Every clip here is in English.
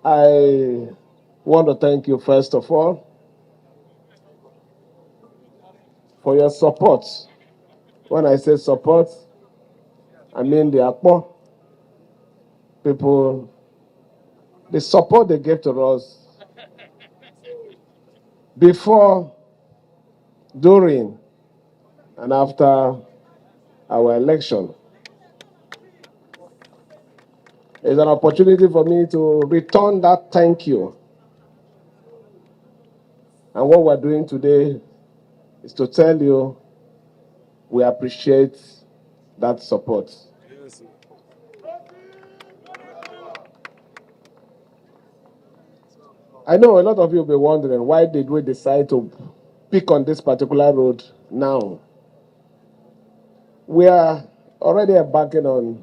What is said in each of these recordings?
I want to thank you, first of all, for your support. When I say support, I mean the Akpor people, the support they gave to us before, during, and after our election. It's an opportunity for me to return that thank you. And what we're doing today is to tell you we appreciate that support. Yes, sir. I know a lot of you will be wondering, why did we decide to pick on this particular road now? We are already embarking on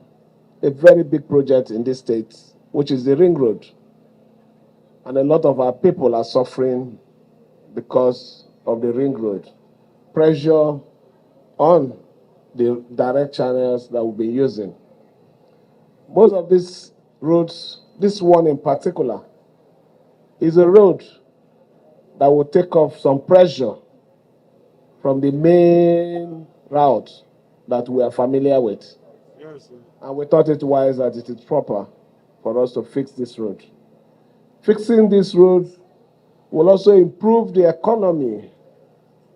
a very big project in this state, which is the ring road. And a lot of our people are suffering because of the ring road. Pressure on the direct channels that we'll be using. Most of these roads, this one in particular, is a road that will take off some pressure from the main route that we are familiar with. Yes, sir. And we thought it wise that it is proper for us to fix this road. Fixing this road will also improve the economy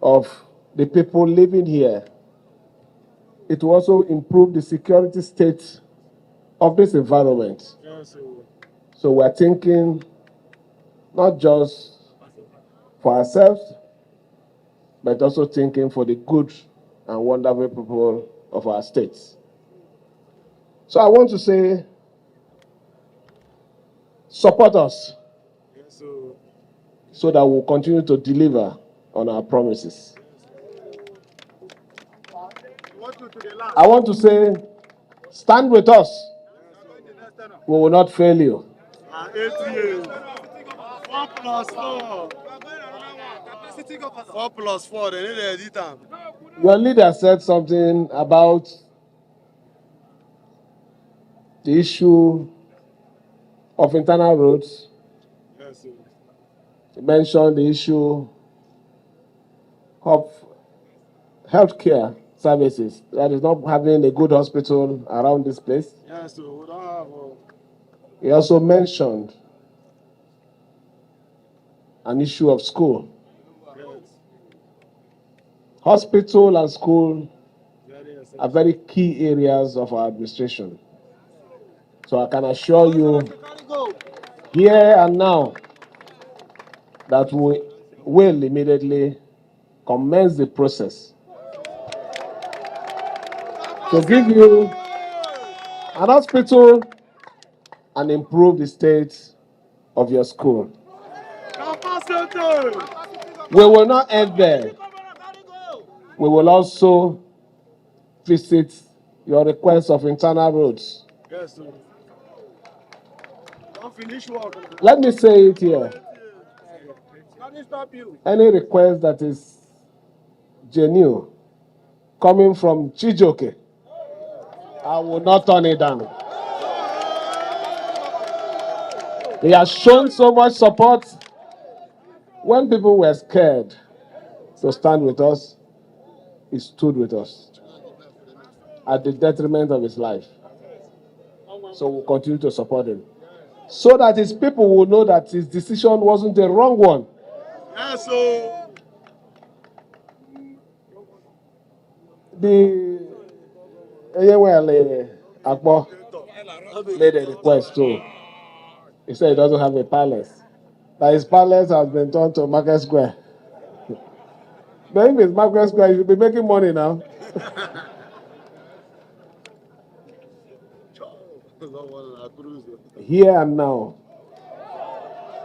of the people living here. It will also improve the security state of this environment. Yes, sir. So we're thinking not just for ourselves, but also thinking for the good and wonderful people of our states. So I want to say, support us Yes, sir. so that we'll continue to deliver on our promises. I want to say, stand with us. We will not fail you. 8 years. 1 plus 4. 4 plus 4, they need to edit them. Your leader said something about the issue of internal roads. Yes, sir. He mentioned the issue of healthcare services, that is not having a good hospital around this place. Yes, sir. We don't have. He also mentioned an issue of school. Yes. Hospital and school Yes, are very key areas of our administration. So I can assure you here and now that we will immediately commence the process to give you an hospital and improve the state of your school. We will not end there. We will also visit your request of internal roads. Yes, sir. Don't finish work. Let me say it here. Can stop you? Any request that is genuine coming from Chijoke, I will not turn it down. He has shown so much support. When people were scared to stand with us, he stood with us at the detriment of his life. So we'll continue to support him, so that his people will know that his decision wasn't the wrong one. Yes, sir. The Akpor made a request too. He said he doesn't have a palace. That his palace has been turned to Market Square. But if it's Market Square, you should be making money now. Here and now.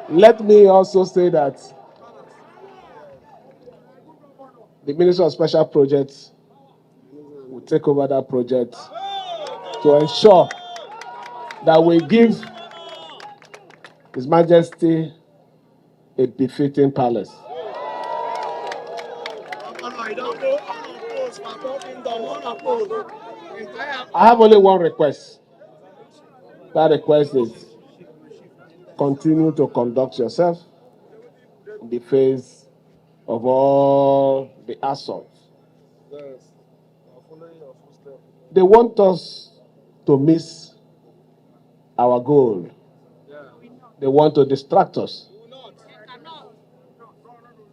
Let me also say that the Minister of Special Projects will take over that project to ensure that we give His Majesty a befitting palace. I have only one request. That request is continue to conduct yourself in the face of all the assaults. Yes. I'll follow your footsteps. They want us to miss our goal. Yeah. They want to distract us.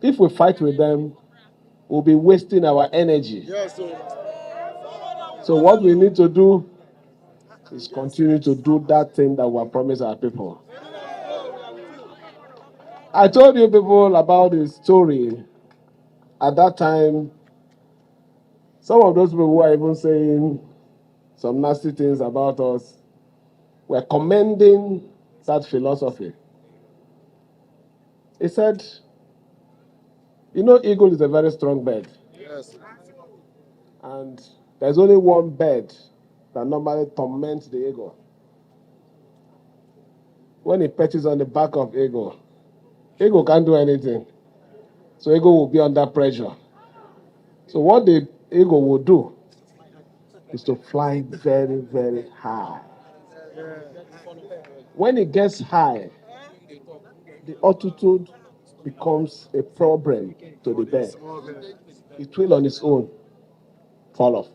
If we fight with them, we'll be wasting our energy. Yes, sir. So what we need to do is continue to do that thing that we have promised our people. I told you people about the story. At that time, some of those people who are even saying some nasty things about us were commending that philosophy. He said, you know, eagle is a very strong bird. Yes, sir. And there's only one bird that normally torments the eagle. When he perches on the back of eagle can't do anything. So eagle will be under pressure. So what the eagle will do is to fly very, very high. When it gets high, the altitude becomes a problem to the bird. It will on its own fall off.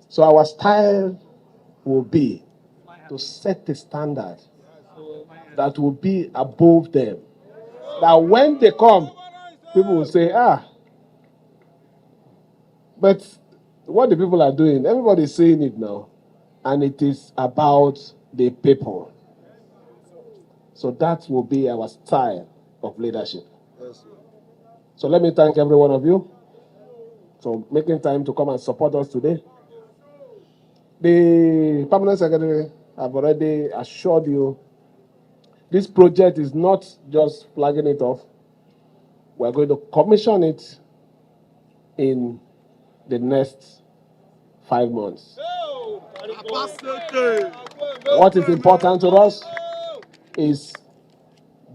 So our style will be to set a standard that will be above them. That when they come, people will say, but what the people are doing, everybody is saying it now, and it is about the people. So that will be our style of leadership. So let me thank every one of you for making time to come and support us today. The permanent secretary have already assured you this project is not just flagging it off. We're going to commission it in the next 5 months. What is important to us is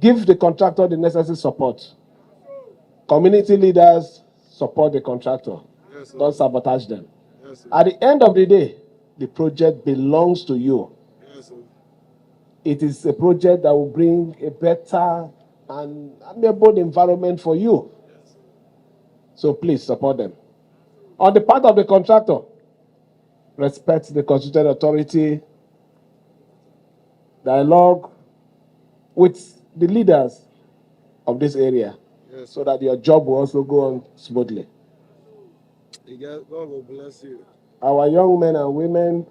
give the contractor the necessary support. Community leaders support the contractor. Yes, Don't sabotage them. Yes, At the end of the day, the project belongs to you. Yes, It is a project that will bring a better and amiable environment for you. So please support them. On the part of the contractor, respect the constituted authority, dialogue with the leaders of this area, Yes. so that your job will also go on smoothly. God will bless you. Our young men and women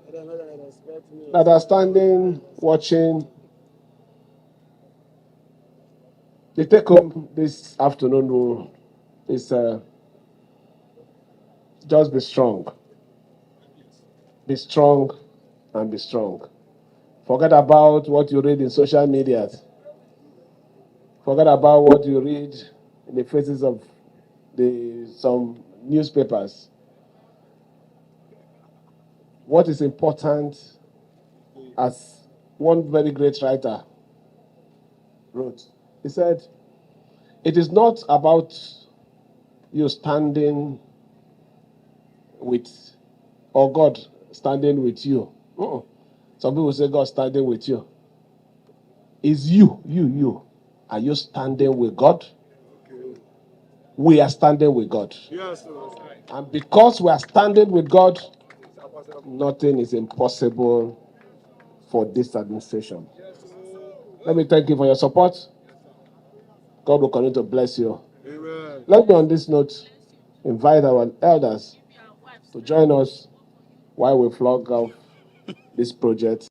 that are standing, watching, the take home this afternoon is just be strong. Be strong and be strong. Forget about what you read in social media. Forget about what you read in the faces of some newspapers. What is important, as one very great writer wrote, he said, it is not about you standing with, or God standing with you. Some people say God standing with you. It's you. Are you standing with God? Okay. We are standing with God. Yes, sir. And because we are standing with God, nothing is impossible for this administration. Let me thank you for your support. God will continue to bless you. Amen. Let me, on this note, invite our elders to join us while we flog off this project.